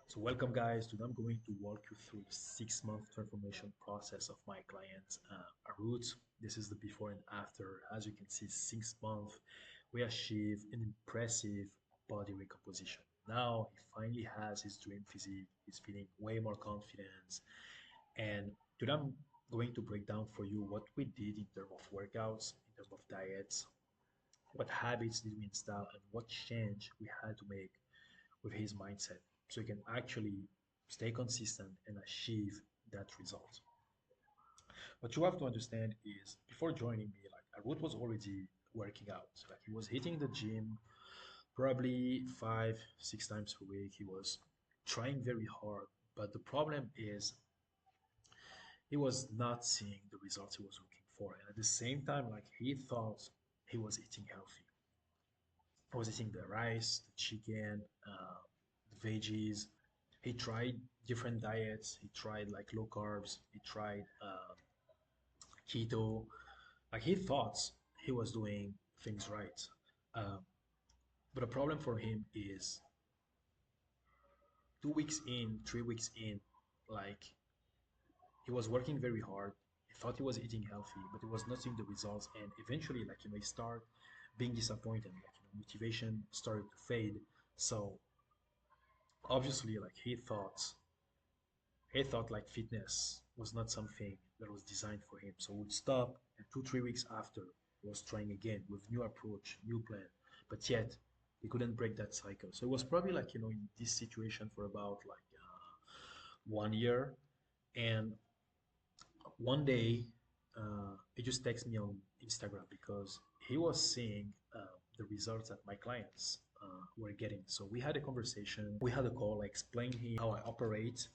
So welcome guys. Today I'm going to walk you through the 6 month transformation process of my client Arut. This is the before and after. As you can see, 6 months, we achieve an impressive body recomposition. Now he finally has his dream physique. He's feeling way more confidence. And today I'm going to break down for you what we did in terms of workouts, in terms of diets, what habits did we install, and what change we had to make with his mindset so he can actually stay consistent and achieve that result. What you have to understand is before joining me, like Arut was already working out. So, like he was hitting the gym probably 5, 6 times per week. He was trying very hard, but the problem is he was not seeing the results he was looking for. And at the same time, like he thought he was eating healthy. I was eating the rice, the chicken, the veggies. He tried different diets. He tried like low carbs. He tried keto. Like he thought he was doing things right. Um, but the problem for him is 2 weeks in, 3 weeks in, like he was working very hard. He thought he was eating healthy, but he was not seeing the results. And eventually, like he start being disappointed. Like motivation started to fade. So obviously, like he thought like fitness was not something that was designed for him. So would stop, and 2, 3 weeks after, he was trying again with new approach, new plan. But yet he couldn't break that cycle. So it was probably like in this situation for about like 1 year. And one day he just texted me on Instagram because he was seeing the results that my clients were getting. So we had a conversation, we had a call. I explained him how I operate,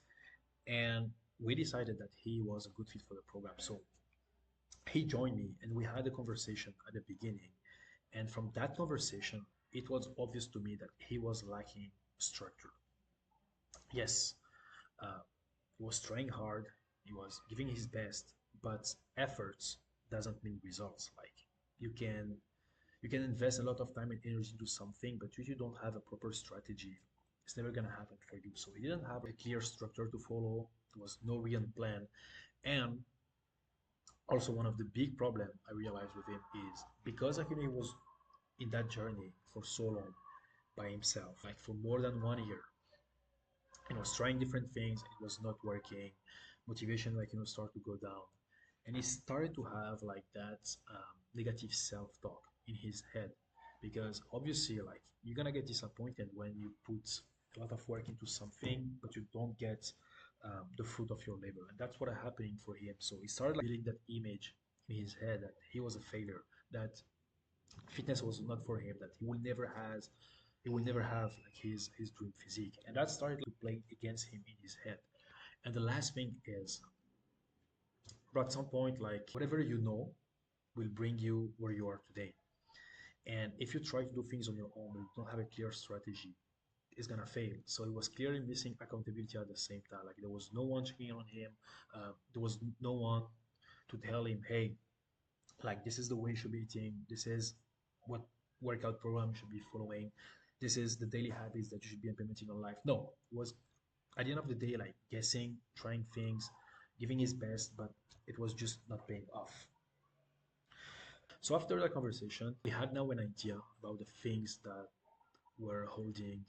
and we decided that he was a good fit for the program. So he joined me and we had a conversation at the beginning. And from that conversation, it was obvious to me that he was lacking structure. Yes, uh, he was trying hard, he was giving his best, but efforts doesn't mean results. Like you can you can invest a lot of time and energy into something, but if you don't have a proper strategy, it's never gonna happen for you. So he didn't have a clear structure to follow. There was no real plan. And also one of the big problem I realized with him is because like he was in that journey for so long by himself, like for more than 1 year, and was trying different things, it was not working. Motivation start to go down, and he started to have like that negative self-talk in his head because obviously like you're gonna get disappointed when you put a lot of work into something but you don't get the fruit of your labor, and that's what happening for him. So he started like building that image in his head that he was a failure, that fitness was not for him, that he will never have like his dream physique, and that started to play against him in his head. And the last thing is, but at some point, like whatever you know will bring you where you are today. And if you try to do things on your own, but you don't have a clear strategy, it's gonna fail. So he was clearly missing accountability at the same time. Like there was no one checking on him. There was no one to tell him, hey, like this is the way you should be eating. This is what workout program you should be following. This is the daily habits that you should be implementing on life. No, it was at the end of the day like guessing, trying things, giving his best, but it was just not paying off. So after that conversation, we had now an idea about the things that were holding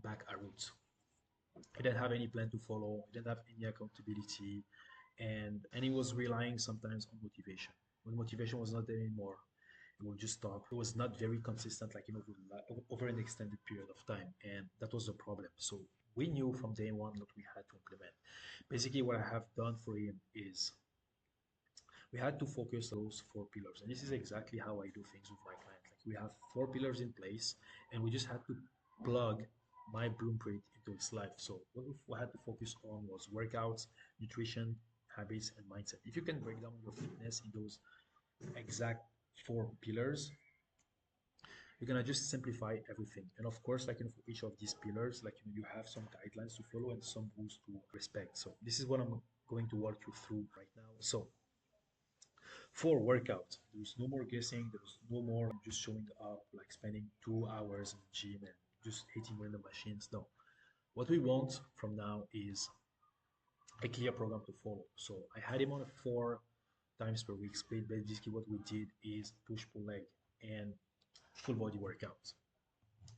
back our roots. He didn't have any plan to follow. He didn't have any accountability, and he was relying sometimes on motivation. When motivation was not there anymore, he would just stop. It was not very consistent, like over an extended period of time, and that was the problem. So we knew from day one what we had to implement. Basically, what I have done for him is we had to focus those 4 pillars, and this is exactly how I do things with my client. Like we have 4 pillars in place, and we just had to plug my blueprint into his life. So what we had to focus on was workouts, nutrition, habits, and mindset. If you can break down your fitness in those exact 4 pillars, you're gonna just simplify everything. And of course, like for each of these pillars, like you have some guidelines to follow and some rules to respect. So this is what I'm going to walk you through right now. So for workout, there's no more guessing, there's no more just showing up, like spending 2 hours in the gym and just hitting random machines. No, What we want from now is a clear program to follow. So I had him on a 4 times per week split. Basically, what we did is push pull leg and full body workouts.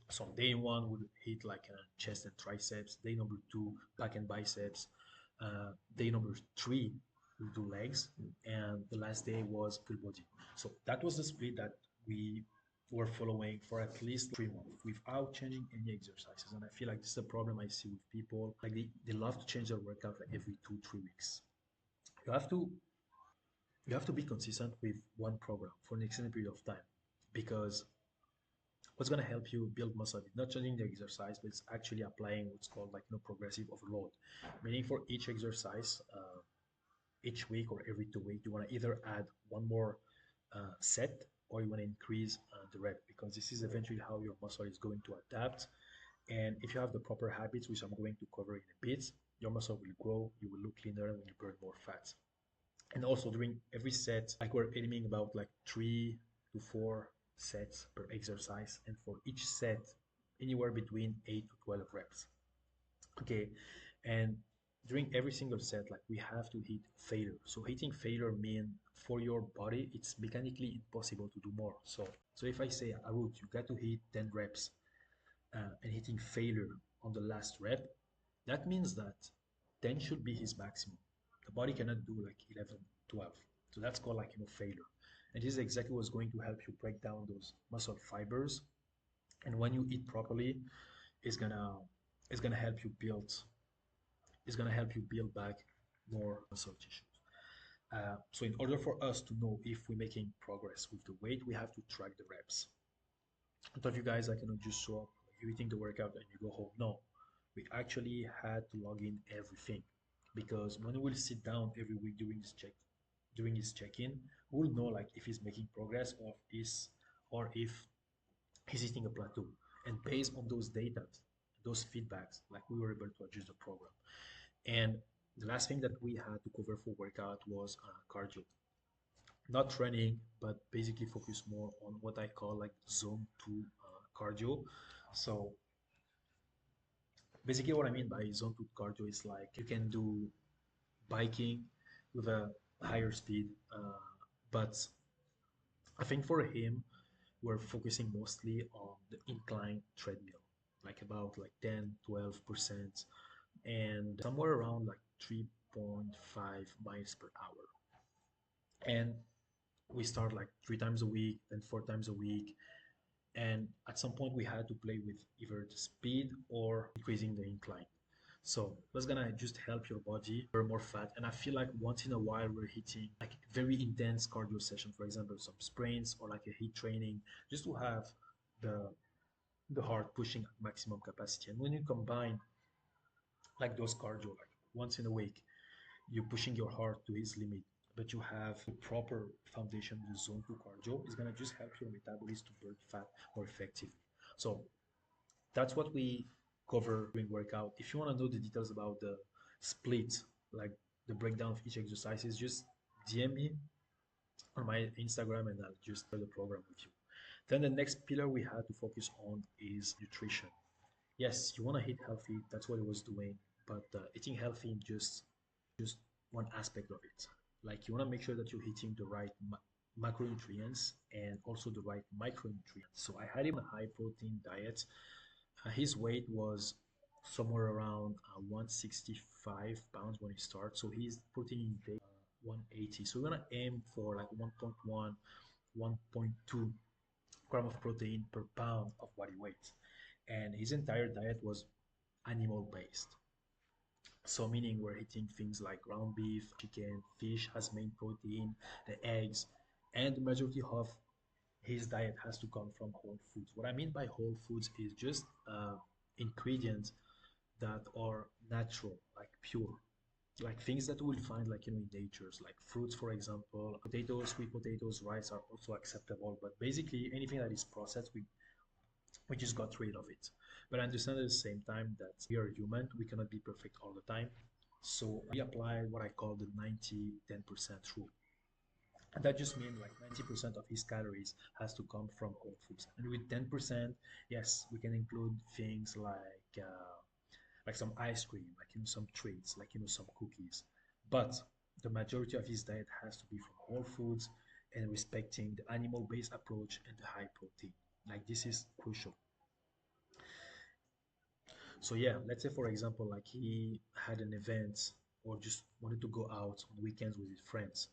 So day one would hit like chest and triceps. Day number two, back and biceps. Day number three, we do legs, and the last day was full body. So that was the split that we were following for at least 3 months without changing any exercises. And I feel like this is a problem I see with people. Like they love to change their workout like every 2, 3 weeks. You have to you have to be consistent with one program for an extended period of time because what's going to help you build muscle is not changing the exercise, but it's actually applying what's called like progressive overload, meaning for each exercise, each week or every 2 weeks, you want to either add one more set or you want to increase the rep because this is eventually how your muscle is going to adapt. And if you have the proper habits, which I'm going to cover in a bit, your muscle will grow, you will look leaner when you burn more fat. And also during every set, like we're aiming about like 3 to 4 sets per exercise, and for each set, anywhere between 8 to 12 reps. Okay, and during every single set, like we have to hit failure. So hitting failure mean for your body, it's mechanically impossible to do more. So if I say, Arut, you got to hit 10 reps and hitting failure on the last rep, that means that 10 should be his maximum. The body cannot do like 11, 12. So that's called like failure. And this is exactly what's going to help you break down those muscle fibers. And when you eat properly, it's gonna it's gonna help you build it's gonna help you build back more muscle tissues. So in order for us to know if we're making progress with the weight, we have to track the reps. I thought you guys I cannot just show up, you eating the workout and you go home. No, we actually had to log in everything because when we'll sit down every week during his check-in, we'll know like if he's making progress or if he's hitting a plateau. And based on those data, those feedbacks, like we were able to adjust the program. And the last thing that we had to cover for workout was cardio. Not running, but basically focus more on what I call like zone two cardio. So basically what I mean by zone two cardio is like you can do biking with a higher speed, but I think for him, we're focusing mostly on the incline treadmill, like about like 10, 12%, and somewhere around like 3.5 miles per hour. And we start like 3 times a week, then 4 times a week. And at some point, we had to play with either the speed or increasing the incline. So that's gonna just help your body burn more fat. And I feel like once in a while we're hitting like very intense cardio session, for example, some sprints or like a heat training, just to have the the heart pushing at maximum capacity. And when you combine like those cardio, like once in a week, you're pushing your heart to his limit, but you have the proper foundation, the zone two cardio, is gonna just help your metabolism to burn fat more effectively. So that's what we cover during workout. If you want to know the details about the split, like the breakdown of each exercise, is just DM me on my Instagram and I'll just share the program with you. Then the next pillar we had to focus on is nutrition. Yes, you want to eat healthy. That's what I was doing, but eating healthy in just one aspect of it. Like you want to make sure that you're eating the right macronutrients and also the right micronutrients. So I had him a high protein diet. His weight was somewhere around 165 pounds when he starts. So his protein intake 180. So we're gonna aim for like 1.1, 1.2 gram of protein per pound of body weight. And his entire diet was animal based. So meaning we're eating things like ground beef, chicken, fish as main protein, the eggs, and the majority of his diet has to come from whole foods. What I mean by whole foods is just ingredients that are natural, like pure, like things that we'll find like in natures, like fruits, for example, potatoes, sweet potatoes, rice are also acceptable. But basically, anything that is processed, we just got rid of it. But I understand at the same time that we are human, we cannot be perfect all the time. So we apply what I call the 90-10% rule. And that just means like 90% of his calories has to come from whole foods. And with 10%, yes, we can include things like like some ice cream, like some treats, like some cookies. But the majority of his diet has to be from whole foods and respecting the animal-based approach and the high protein. Like this is crucial. So yeah, let's say for example, like he had an event or just wanted to go out on weekends with his friends.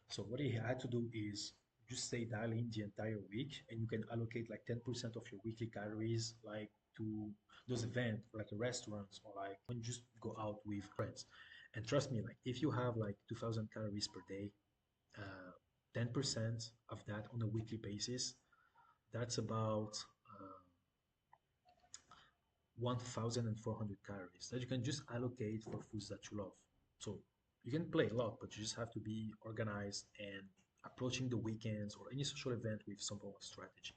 So what he had to do is just stay dialed in the entire week, and you can allocate like 10% of your weekly calories like to those events, like restaurants or like when you just go out with friends. And trust me, like if you have like 2,000 calories per day, 10% of that on a weekly basis, that's about uh, 1,400 calories that you can just allocate for foods that you love. So you can play a lot, but you just have to be organized and approaching the weekends or any social event with some form of strategy.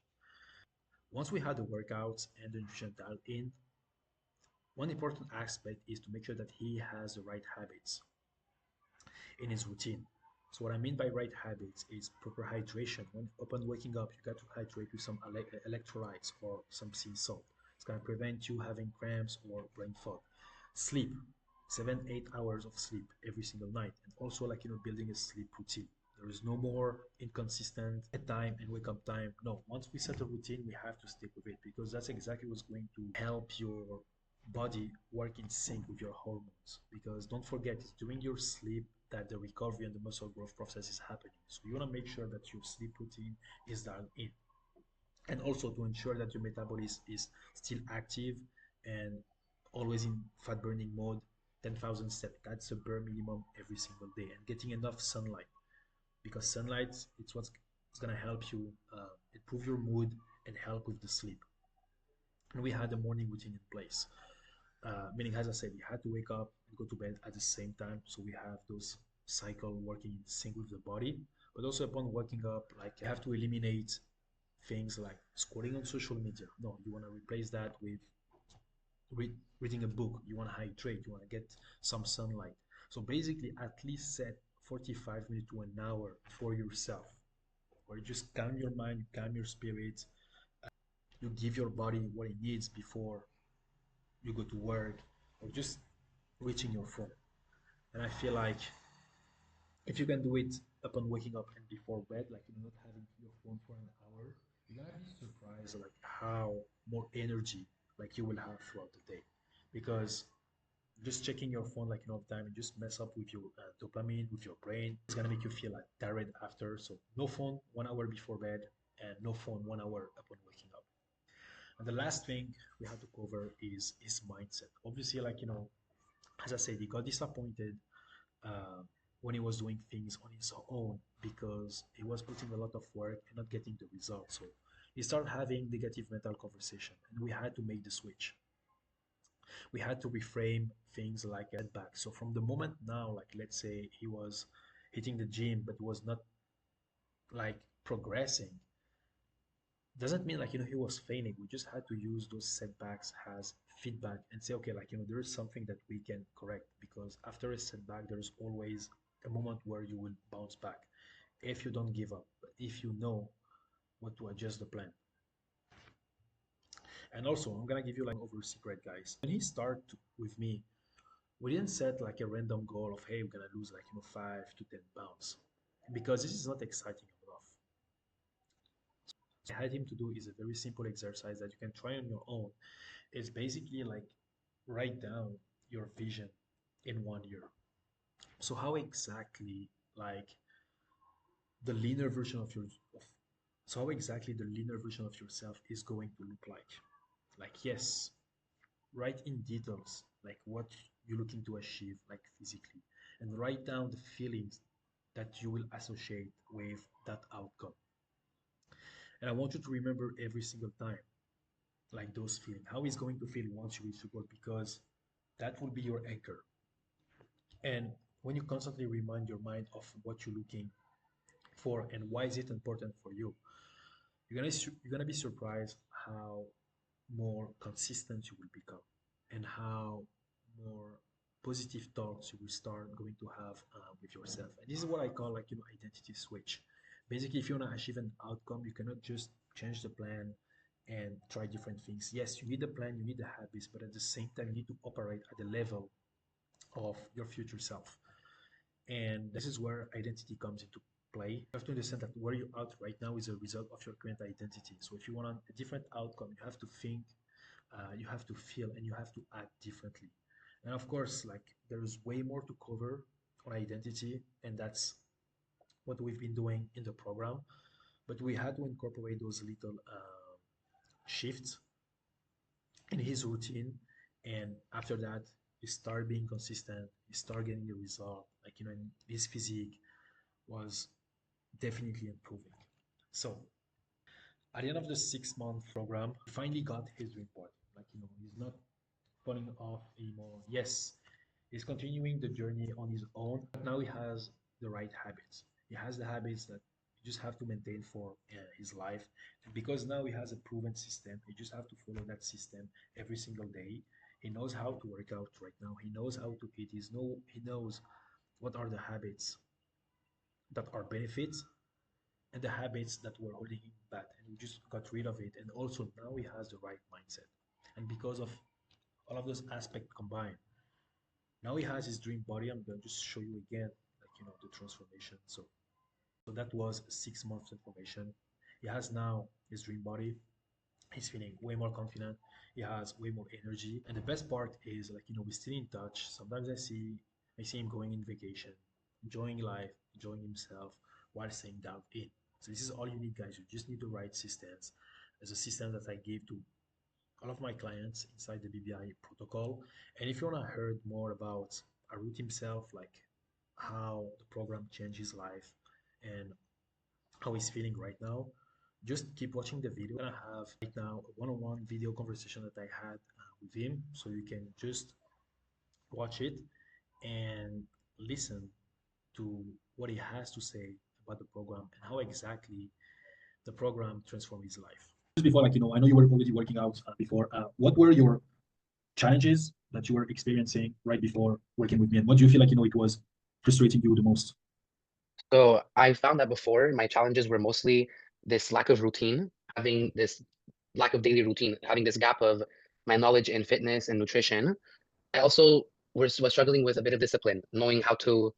Once we had the workouts and the nutrition dialed in, one important aspect is to make sure that he has the right habits in his routine. So what I mean by right habits is proper hydration. When upon waking up, you got to hydrate with some electrolytes or some sea salt. It's gonna prevent you having cramps or brain fog. Sleep, 7, 8 hours of sleep every single night, and also like building a sleep routine. There is no more inconsistent time and wake up time. No, once we set a routine, we have to stick with it because that's exactly what's going to help your body work in sync with your hormones. Because don't forget, it's during your sleep that the recovery and the muscle growth process is happening. So you want to make sure that your sleep routine is dialed in. And also to ensure that your metabolism is still active and always in fat burning mode, 10,000 steps. That's a bare minimum every single day. And getting enough sunlight because sunlight it's what's it's gonna help you improve your mood and help with the sleep. And we had a morning routine in place, meaning as I said, you had to wake up and go to bed at the same time. So we have those cycle working in sync with the body. But also upon waking up, like you have to eliminate things like scrolling on social media. No, you want to replace that with reading a book. You want to hydrate. You want to get some sunlight. So basically, at least set 45 minutes to an hour for yourself, where you just calm your mind, you calm your spirit, you give your body what it needs before you go to work or just reaching your phone. And I feel like if you can do it upon waking up and before bed, like not having your phone for an hour, you're gonna be surprised like how more energy like you will have throughout the day. Because just checking your phone like enough time and just mess up with your dopamine, with your brain. It's gonna make you feel like tired after. So no phone 1 hour before bed and no phone 1 hour upon waking up. And the last thing we have to cover is his mindset. Obviously, like as I said, he got disappointed uh, when he was doing things on his own because he was putting a lot of work and not getting the results. So he started having negative mental conversation, and we had to make the switch. We had to reframe things like a setback. So from the moment now, like let's say he was hitting the gym but was not like progressing, doesn't mean like he was failing. We just had to use those setbacks as feedback and say, okay, like there is something that we can correct because after a setback, there's always a moment where you will bounce back if you don't give up, but if you know what to adjust the plan. And also, I'm gonna give you like over secret, guys. When he started with me, we didn't set like a random goal of hey, we're gonna lose like 5 to 10 pounds because this is not exciting enough. I had him to do is a very simple exercise that you can try on your own. It's basically like write down your vision in 1 year. So how exactly like the leaner version of your of, so how exactly the leaner version of yourself is going to look like? Like yes, write in details like what you're looking to achieve like physically and write down the feelings that you will associate with that outcome. And I want you to remember every single time like those feelings, how it's going to feel once you reach the goal because that will be your anchor. And when you constantly remind your mind of what you're looking for and why is it important for you, you're gonna be surprised how more consistent you will become and how more positive thoughts you will start going to have with yourself. And this is what I call like identity switch. Basically, if you want to achieve an outcome, you cannot just change the plan and try different things. Yes, you need a plan, you need the habits, but at the same time, you need to operate at the level of your future self. And this is where identity comes into play. You have to understand that where you're at right now is a result of your current identity. So if you want a different outcome, you have to think, you have to feel, and you have to act differently. And of course, like there's way more to cover on identity, and that's what we've been doing in the program. But we had to incorporate those little shifts in his routine, and after that he started being consistent, he started getting the result, like and his physique was definitely improving. So at the end of the 6 month program, he finally got his dream body. Like he's not falling off anymore. Yes, he's continuing the journey on his own, but now he has the right habits. He has the habits that you just have to maintain for his life. And because now he has a proven system, you just have to follow that system every single day. He knows how to work out right now. He knows how to eat. He knows what are the habits that are benefits and the habits that were holding him back. And we just got rid of it. And also now he has the right mindset. And because of all of those aspects combined, now he has his dream body. I'm going to just show you again, like the transformation. So that was 6 months transformation. He has now his dream body. He's feeling way more confident. He has way more energy. And the best part is like we're still in touch. Sometimes I see him going in vacation, enjoying life, enjoying himself while staying dialed in. So this is all you need, guys. You just need the right systems. There's a system that I gave to all of my clients inside the BBI protocol. And if you want to hear more about Arut himself, like how the program changed his life and how he's feeling right now, just keep watching the video. I'm gonna have right now a one-on-one video conversation that I had with him, so you can just watch it and listen to what he has to say about the program and how exactly the program transformed his life. Just before, like I know you were already working out before. What were your challenges that you were experiencing right before working with me, and what do you feel like it was frustrating you the most? So I found that before my challenges were mostly this lack of routine, having this lack of daily routine, having this gap of my knowledge in fitness and nutrition. I also was struggling with a bit of discipline, knowing how to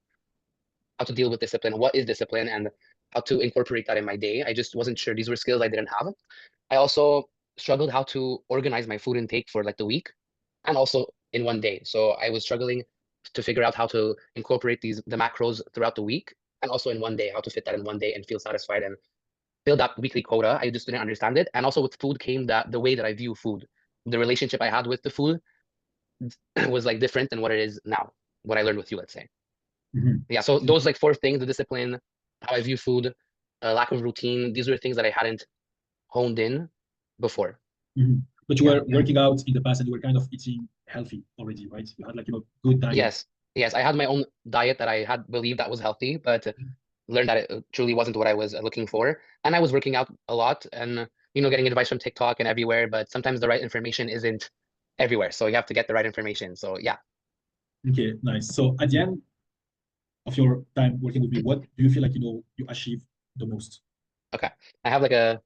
deal with discipline, what is discipline, and how to incorporate that in my day. I just wasn't sure. These were skills I didn't have. I also struggled how to organize my food intake for like the week and also in one day. So I was struggling to figure out how to incorporate the macros throughout the week and also in one day, how to fit that in one day and feel satisfied and fill that weekly quota. I just didn't understand it. And also with food came that the way that I view food, the relationship I had with the food was like different than what it is now, what I learned with you, let's say. Yeah, so those like four things: the discipline, how I view food, lack of routine. These were things that I hadn't honed in before. Mhm. But you Yeah. were working out in the past and you were kind of eating healthy already, right? You had like, good diet. Yes. Yes. I had my own diet that I had believed that was healthy, but learned that it truly wasn't what I was looking for. And I was working out a lot and, getting advice from TikTok and everywhere, but sometimes the right information isn't everywhere. So you have to get the right information. So yeah. Okay, nice. So at the end of your time working with me, what do you feel like, you achieve the most? Okay. I have like a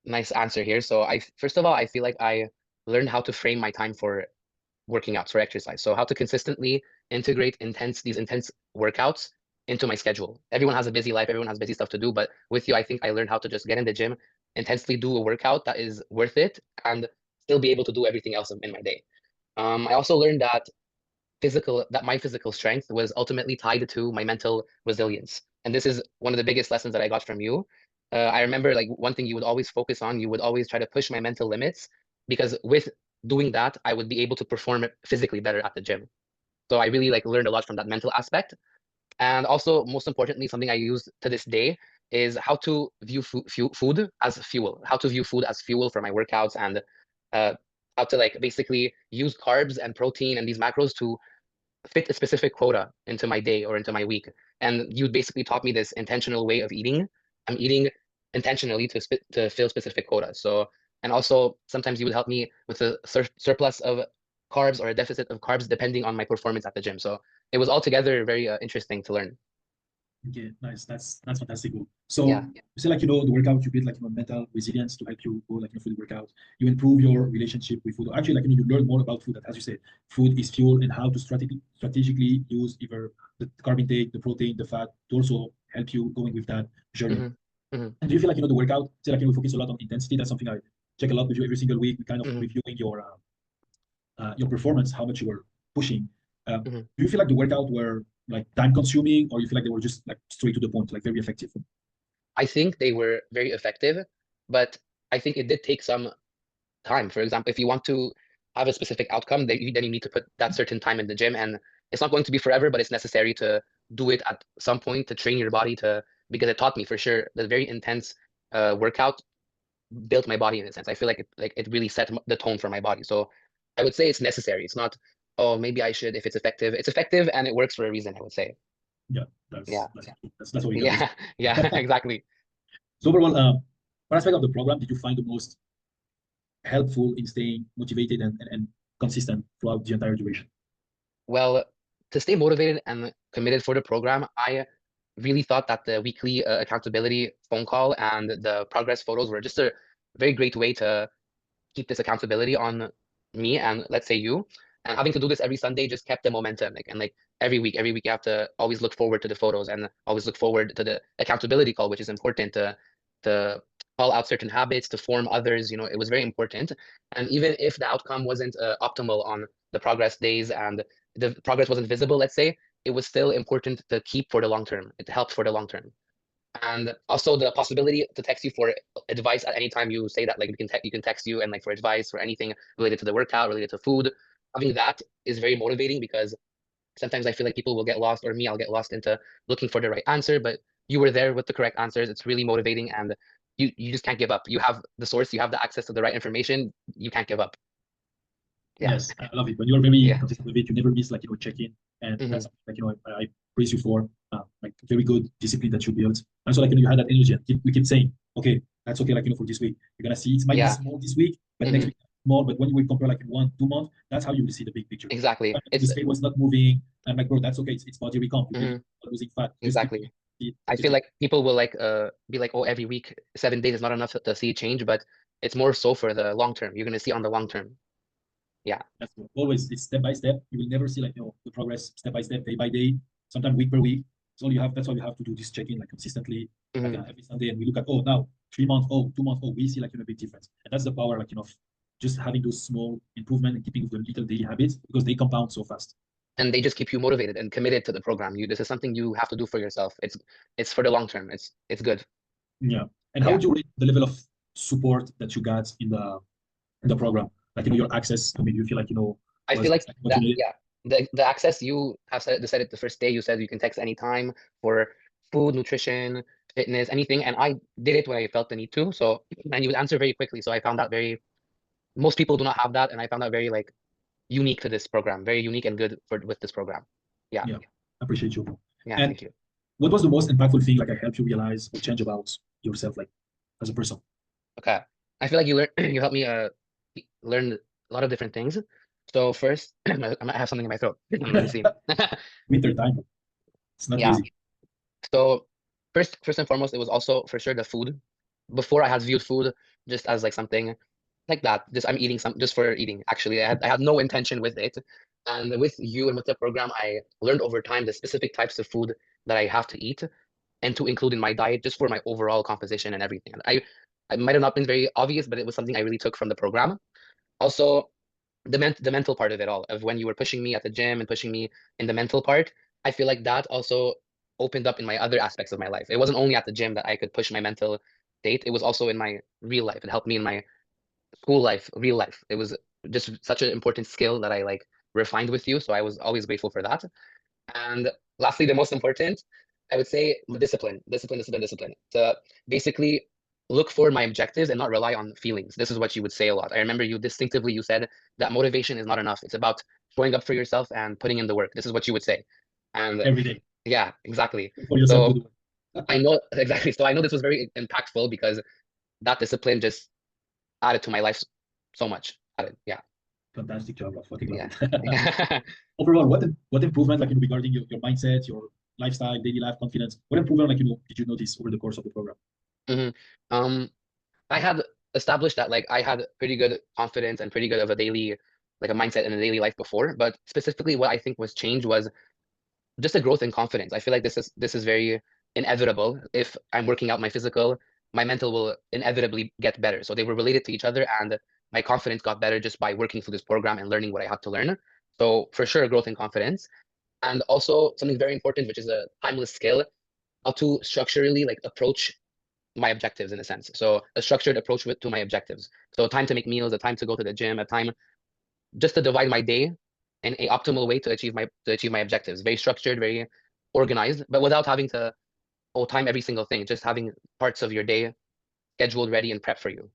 nice answer here. So first of all, I feel like I learned how to frame my time for working out, for exercise. So how to consistently integrate these intense workouts into my schedule. Everyone has a busy life, everyone has busy stuff to do, but with you, I think I learned how to just get in the gym, intensely do a workout that is worth it, and still be able to do everything else in my day. I also learned that my physical strength was ultimately tied to my mental resilience. And this is one of the biggest lessons that I got from you. I remember like one thing you would always focus on, you would always try to push my mental limits because with doing that, I would be able to perform physically better at the gym. So I really like learned a lot from that mental aspect. And also, most importantly, something I use to this day is how to view food as fuel, how to view food as fuel for my workouts and uh, how to like basically use carbs and protein and these macros to fit a specific quota into my day or into my week. And you basically taught me this intentional way of eating. I'm eating intentionally to fill specific quotas. So, and also sometimes you would help me with a surplus of carbs or a deficit of carbs depending on my performance at the gym. So it was altogether very interesting to learn. Okay, nice. That's fantastic. Bro. So Yeah. you say like the workout you build like mental resilience to help you go like for the workout. You improve your relationship with food. Actually, like you learn more about food. That, as you said, food is fuel and how to strategically use either the carb intake, the protein, the fat to also help you going with that journey. Hmm. Hmm. And do you feel like the workout? Say like we focus a lot on intensity. That's something I check a lot with you every single week. We kind of Hmm. reviewing your performance, how much you were pushing. Hmm. Do you feel like the workout were like time consuming, or you feel like they were just like straight to the point, like very effective? I think they were very effective, but I think it did take some time. For example, if you want to have a specific outcome, then you need to put that certain time in the gym, and it's not going to be forever, but it's necessary to do it at some point to train your body to, because it taught me for sure the very intense workout built my body in a sense. I feel like it really set the tone for my body. So I would say it's necessary. It's not, oh, maybe I should if it's effective. It's effective and it works for a reason, I would say. Yeah, that's Yeah. that's that's what we got. Yeah. Yeah, exactly. So overall, what aspect of the program did you find the most helpful in staying motivated and consistent throughout the entire duration? Well, to stay motivated and committed for the program, I really thought that the weekly accountability phone call and the progress photos were just a very great way to keep this accountability on me and let's say you. And having to do this every Sunday just kept the momentum. Like every week you have to always look forward to the photos and always look forward to the accountability call, which is important to call out certain habits, to form others. It was very important. And even if the outcome wasn't optimal on the progress days and the progress wasn't visible, let's say, it was still important to keep for the long term. It helped for the long term. And also the possibility to text you for advice at any time you say that, like you can text you and like for advice for anything related to the workout, related to food. Having that is very motivating because sometimes I feel like people will get lost, or me, I'll get lost into looking for the right answer, but you were there with the correct answers. It's really motivating, and you just can't give up. You have the source, you have the access to the right information. You can't give up. Yeah. Yes, I love it. When you're very Yeah. consistent with it, you never miss check-in, and that's Hmm. something I praise you for. Like very good discipline that you built. And so you had that energy, and we keep saying, okay, that's okay. For this week, you're gonna see it might be Yeah. small this week, but next Hmm. week small. But when you will compare in 1 2 months, that's how you will see the big picture. Exactly. The It's scale was not moving. I'm like, bro, that's okay. It's body recomp. You're mhm, losing fat. Just keep exactly. doing it. See I feel consistent. like people will be like, oh, every week, 7 days is not enough to see change, but it's more so for the long term. You're gonna see on the long term. Yeah. That's always it's step by step. You will never see the progress step by step, day by day, sometimes week per week. So you have that's why you have to do this check-in consistently, Hmm. every Sunday, and we look at now 3 months, 2 months, we see a big difference, and that's the power of just having those small improvement and keeping with the little daily habits because they compound so fast. And they just keep you motivated and committed to the program. This is something you have to do for yourself. It's for the long term. It's good. Yeah. And how Yeah. would you rate the level of support that you got in the program? Your access. I mean, you feel I was feel like exactly what you that, needed? yeah. The access you have decided the first day, you said you can text anytime for food, nutrition, fitness, anything. And I did it when I felt the need to. So, and you would answer very quickly. So I found that most people do not have that. And I found that very unique to this program, very unique and good with this program. Yeah. Yeah. Appreciate you. Yeah. And Thank you. what was the most impactful thing I helped you realize or change about yourself, as a person? Okay. I feel like you learn you helped me learn a lot of different things. So first, I might have something in my throat. Let me see. Winter time, it's not Yeah. easy. So first and foremost, it was also for sure the food. Before I had viewed food just as like something like that. Just I'm eating some just for eating. Actually, I had no intention with it. And with you and with the program, I learned over time the specific types of food that I have to eat and to include in my diet just for my overall composition and everything. And I might have not been very obvious, but it was something I really took from the program. Also, the mental part of it all, of when you were pushing me at the gym and pushing me in the mental part, I feel like that also opened up in my other aspects of my life. It wasn't only at the gym that I could push my mental state, it was also in my real life. It helped me in my school life, real life. It was just such an important skill that I refined with you. So I was always grateful for that. And lastly, the most important, I would say discipline, discipline, discipline, discipline. To basically look for my objectives and not rely on feelings. This is what you would say a lot. I remember you said that motivation is not enough. It's about showing up for yourself and putting in the work. This is what you would say. And Every day yeah, exactly. for yourself to So do it. I know exactly. So I know this was very impactful because that discipline just added to my life so much. Added, yeah, Fantastic job, I fucking love yeah, it. yeah. Overall, what improvement regarding your mindset, your lifestyle, daily life, confidence? What improvement, like, did you notice over the course of the program? I had established that like I had pretty good confidence and pretty good of a daily like a mindset in a daily life before, but specifically what I think was changed was just a growth in confidence. I feel like this is very inevitable. If I'm working out my physical, my mental will inevitably get better. So they were related to each other, and my confidence got better just by working through this program and learning what I had to learn. So for sure, growth in confidence, and also something very important, which is a timeless skill, how to structurally like approach my objectives in a sense. So a structured approach to my objectives. So time to make meals, a time to go to the gym, a time just to divide my day in a optimal way to achieve my objectives. Very structured, very organized, but without having to time every single thing. Just having parts of your day scheduled, ready, and prep for you.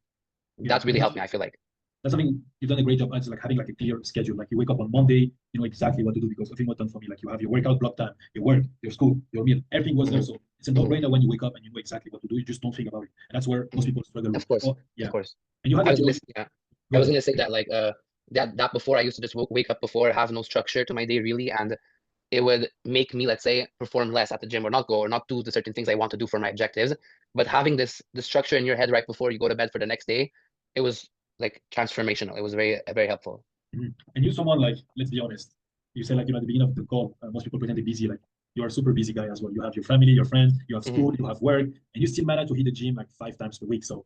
Yeah, That's really helped me, I feel like. that's something you've done a great job at, like having like a clear schedule. Like you wake up on Monday, you know exactly what to do, because everything was done for me. Like you have your workout block time, your work, your school, your meal, everything was there. So it's a no-brainer when you wake up and you know exactly what to do. You just don't think about it. And that's where most people struggle with. Of course, Yeah. of course. And you had I like was gonna, yeah. Go I was ahead. gonna say that like that before I used to just wake up before, have no structure to my day really, and it would make me, let's say, perform less at the gym or not go or not do the certain things I want to do for my objectives. But having the structure in your head right before you go to bed for the next day, it was like transformational. It was very helpful. And you're someone like, let's be honest, you say like, at the beginning of the call, most people pretend they're busy. Like you're a super busy guy as well. You have your family, your friends, you have school, you have work, and you still manage to hit the gym like 5 times per week. So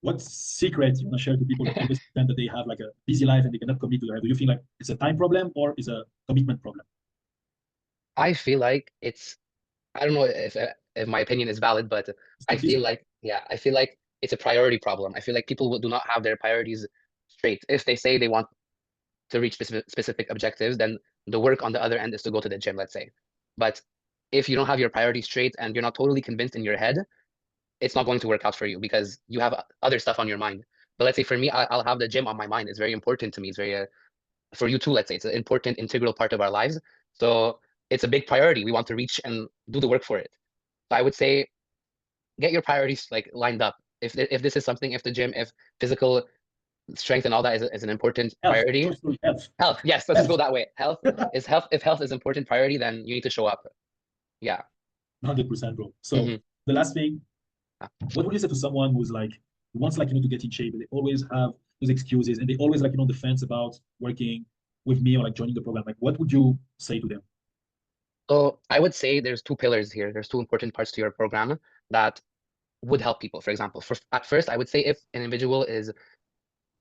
what secret you want to share to people that always pretend that they have like a busy life and they cannot commit to that? Do you think like it's a time problem or is a commitment problem? I feel like I don't know if my opinion is valid, but I feel like it's a priority problem. I feel like people do not have their priorities straight. If they say they want to reach specific objectives, then the work on the other end is to go to the gym, let's say. But if you don't have your priorities straight and you're not totally convinced in your head, it's not going to work out for you because you have other stuff on your mind. But let's say for me, I'll have the gym on my mind. It's very important to me. It's very for you too, let's say. It's an important, integral part of our lives. So it's a big priority. We want to reach and do the work for it. So I would say get your priorities like lined up. If this is something, if the gym, if physical strength and all that is an important priority. Health. Yes, let's go that way. Health. If health is important priority, then you need to show up. Yeah. 100%, bro. So the last thing, what would you say to someone who's like wants like to get in shape, but they always have those excuses and they always like on the fence about working with me or like joining the program? Like what would you say to them? So I would say there's 2 pillars here. There's 2 important parts to your program that would help people. For example, at first, I would say if an individual is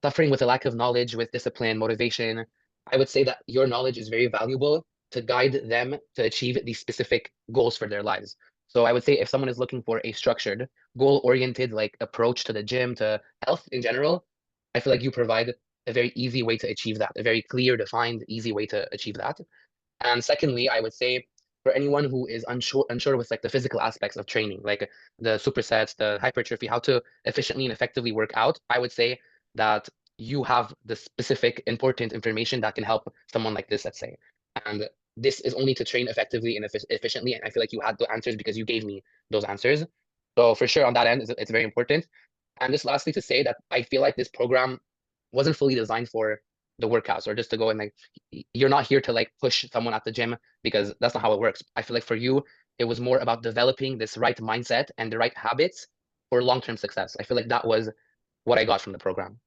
suffering with a lack of knowledge, with discipline, motivation, I would say that your knowledge is very valuable to guide them to achieve these specific goals for their lives. So I would say if someone is looking for a structured, goal-oriented like approach to the gym, to health in general, I feel like you provide a very easy way to achieve that, a very clear, defined, easy way to achieve that. And secondly, I would say for anyone who is unsure with like the physical aspects of training, like the supersets, the hypertrophy, how to efficiently and effectively work out, I would say that you have the specific important information that can help someone like this, let's say. And this is only to train effectively and efficiently. And I feel like you had the answers because you gave me those answers. So for sure on that end, it's very important. And just lastly to say that I feel like this program wasn't fully designed for the workouts or just to go and like, you're not here to like push someone at the gym because that's not how it works. I feel like for you, it was more about developing this right mindset and the right habits for long-term success. I feel like that was what I got from the program.